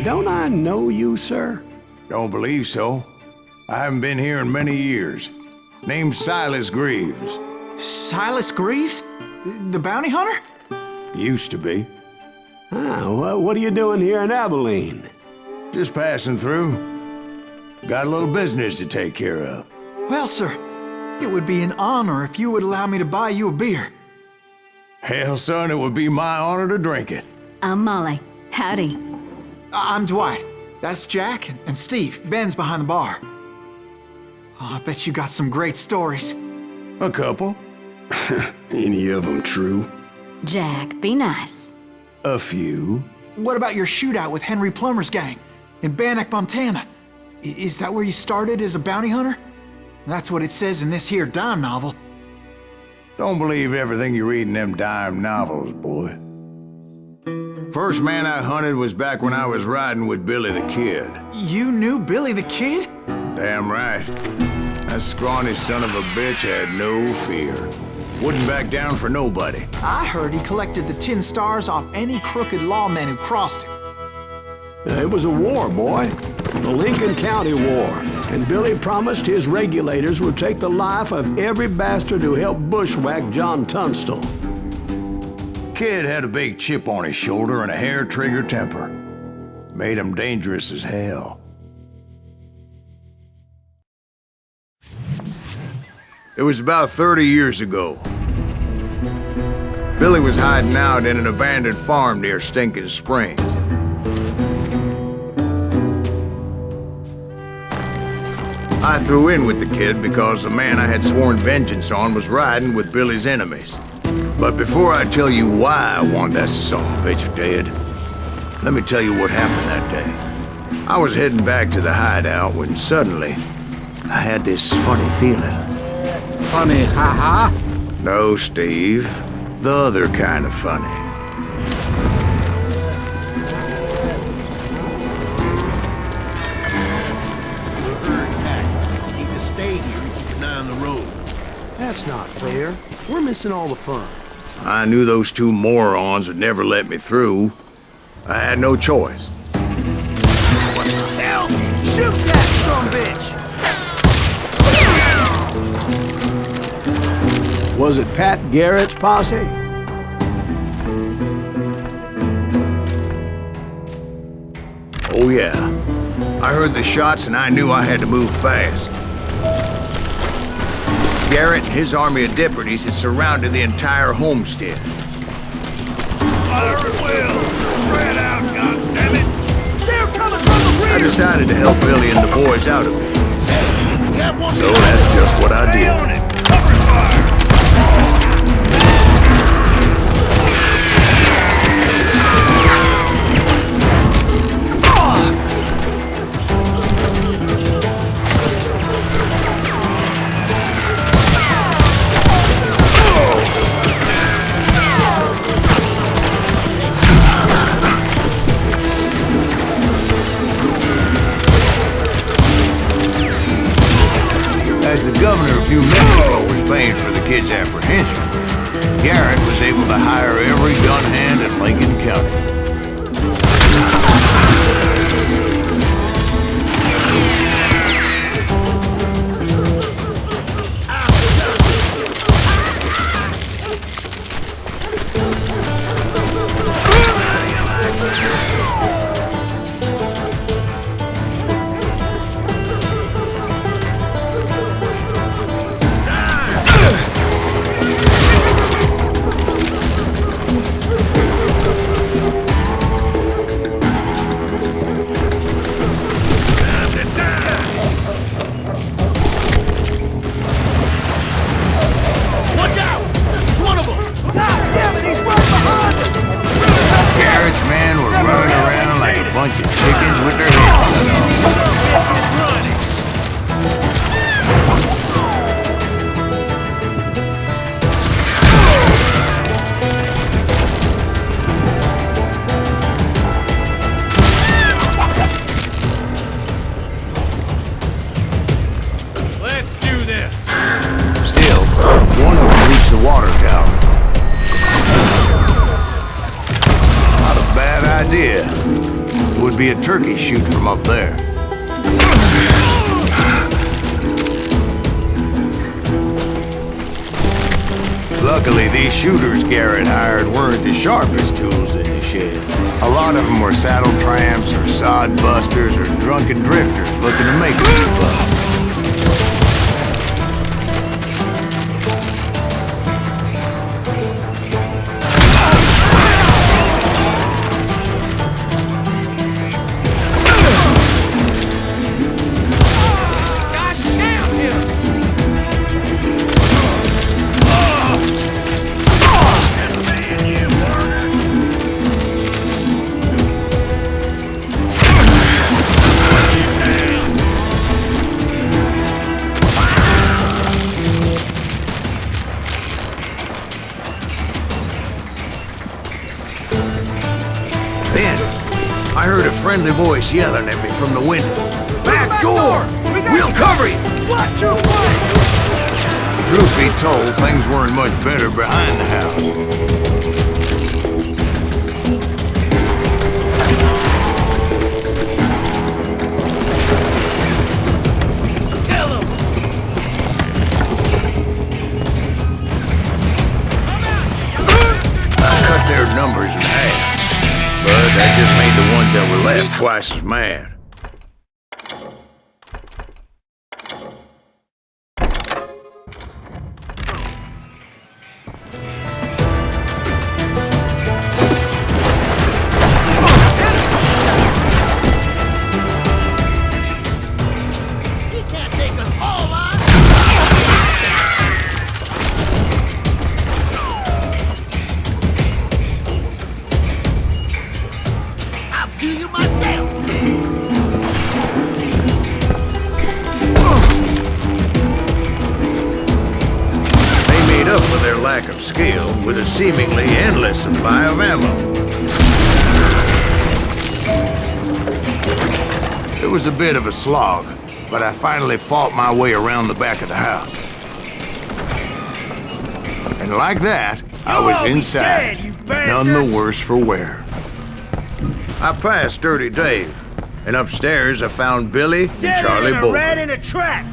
Don't I know you, sir? Don't believe so. I haven't been here in many years. Name's Silas Greaves. Silas Greaves? The bounty hunter? Used to be. Well, what are you doing here in Abilene? Just passing through. Got a little business to take care of. Well, sir, it would be an honor if you would allow me to buy you a beer. Hell, son, it would be my honor to drink it. I'm Molly. Howdy. I'm Dwight. That's Jack and Steve. Ben's behind the bar. Oh, I bet you got some great stories. A couple. Any of them true? Jack, be nice. A few. What about your shootout with Henry Plummer's gang in Bannock, Montana? Is that where you started as a bounty hunter? That's what it says in this here dime novel. Don't believe everything you read in them dime novels, boy. First man I hunted was back when I was riding with Billy the Kid. You knew Billy the Kid? Damn right. That scrawny son of a bitch had no fear. Wouldn't back down for nobody. I heard he collected the 10 stars off any crooked lawman who crossed him. It was a war, boy. The Lincoln County War. And Billy promised his regulators would take the life of every bastard who helped bushwhack John Tunstall. Kid had a big chip on his shoulder and a hair-trigger temper. Made him dangerous as hell. It was about 30 years ago. Billy was hiding out in an abandoned farm near Stinking Springs. I threw in with the kid because the man I had sworn vengeance on was riding with Billy's enemies. But before I tell you why I want that son of a bitch dead, let me tell you what happened that day. I was heading back to the hideout when suddenly I had this funny feeling. Funny, haha? No, Steve. The other kind of funny. We're herd packed. Need to stay here and keep an eye on the road. That's not fair. We're missing all the fun. I knew those two morons would never let me through. I had no choice. What the hell? Shoot that sumbitch! Was it Pat Garrett's posse? Oh yeah. I heard the shots and I knew I had to move fast. Garret and his army of deputies had surrounded the entire homestead. Fire at will! Spread out, goddammit! They're coming from the rear! I decided to help Billy and the boys out of it. We have one So that's just what I Stay did. on it! Cover fire! As the governor of New Mexico was paying for the kid's apprehension, Garret was able to hire every gun hand in Lincoln County. be a turkey shoot from up there. Luckily, these shooters Garret hired weren't the sharpest tools in the shed. A lot of them were saddle tramps or sod busters or drunken drifters looking to make a few bucks. I heard a friendly voice yelling at me from the window. Back door! We'll cover you! Watch your flank! Truth be told, things weren't much better behind the house. Kill him! I cut their numbers in half. But that just made the ones that were left twice as mad. He can't take us all on! I'll do you myself! They made up for their lack of skill with a seemingly endless supply of ammo. It was a bit of a slog, but I finally fought my way around the back of the house. And like that, I was inside, none the worse for wear. I passed Dirty Dave, and upstairs I found Billy and Charlie a Bull. rat in a trap!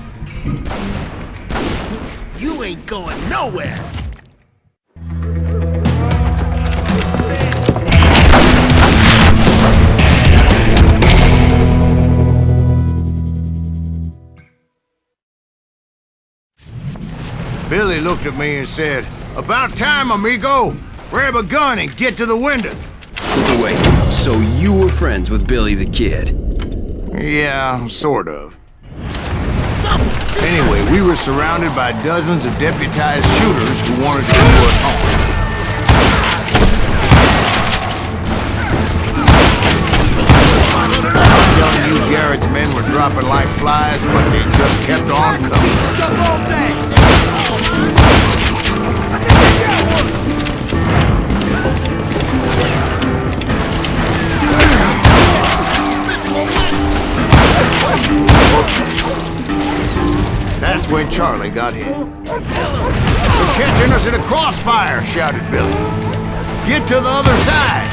You ain't going nowhere! Billy looked at me and said, "About time, amigo! Grab a gun and get to the window." Wait, so you were friends with Billy the Kid? Yeah, sort of. Anyway, we were surrounded by dozens of deputized shooters who wanted to do us harm. I'm telling you, Garrett's men were dropping like flies, but they just kept on coming. This up all day! That's when Charlie got hit. "They're catching us in a crossfire!" shouted Billy. "Get to the other side!"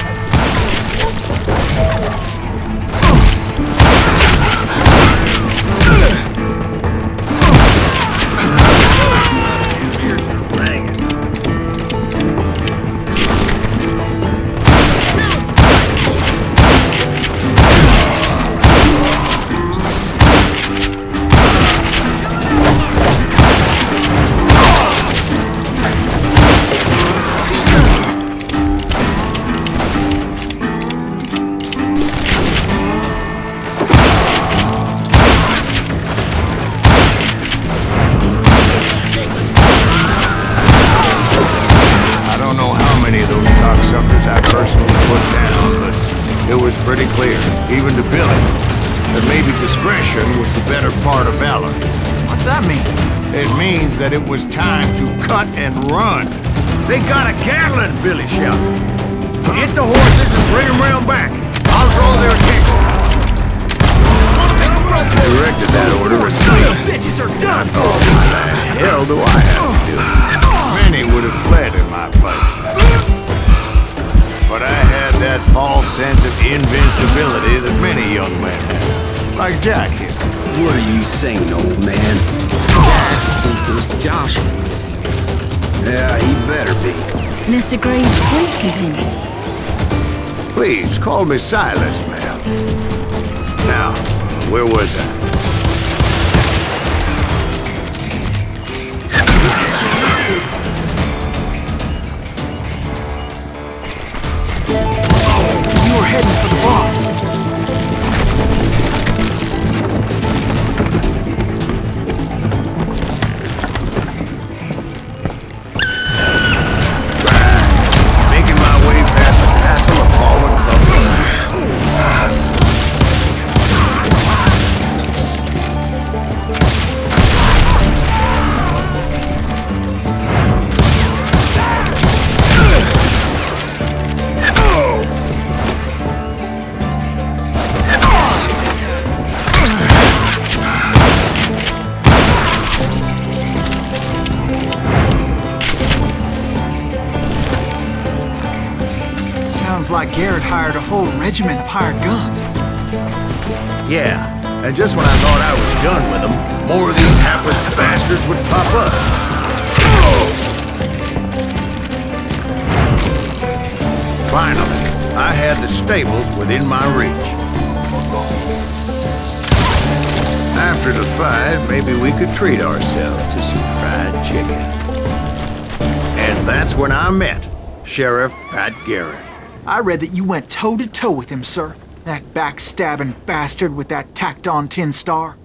Pretty clear, even to Billy, that maybe discretion was the better part of valor. What's that mean? It means that it was time to cut and run. "They got a Gatling," Billy shouted. "Get the horses and bring them round back. I'll draw their attention." I directed that order as soon. Bitches are done for! What the hell do I have to do? Many would have fled in my place. but I had that false sense of invincibility that many young men have. Like Jack here. What are you saying, old man? Who's Josh? Yeah, he better be. Mr. Greaves, please continue. Please, call me Silas, ma'am. Now, where was I? You were heading for the bar. Making my way past the castle of fallen clubs. Sounds like Garret hired a whole regiment of hired guns. Yeah, and just when I thought I was done with them, more of these hapless bastards would pop up. Finally, I had the stables within my reach. After the fight, maybe we could treat ourselves to some fried chicken. And that's when I met Sheriff Pat Garret. I read that you went toe-to-toe with him, sir. That backstabbing bastard with that tacked-on tin star.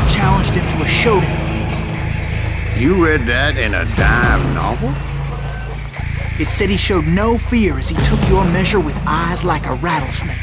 Challenged him to a showdown. You read that in a dime novel? It said he showed no fear as he took your measure with eyes like a rattlesnake.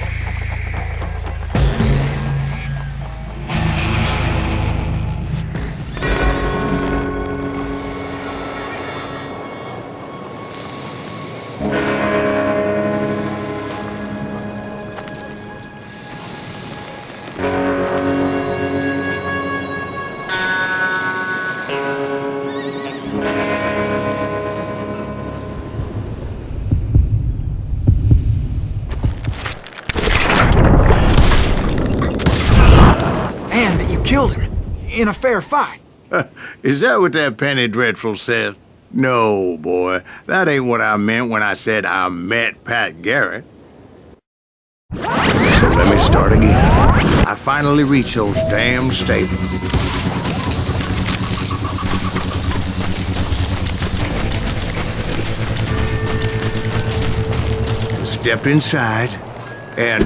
Killed him in a fair fight. Is that what that penny dreadful said? No, boy. That ain't what I meant when I said I met Pat Garret. So let me start again. I finally reached those damn stables. Stepped inside, and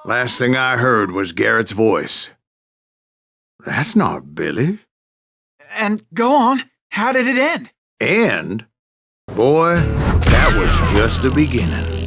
last thing I heard was Garrett's voice. That's not Billy. And go on. How did it end? And, boy, that was just the beginning.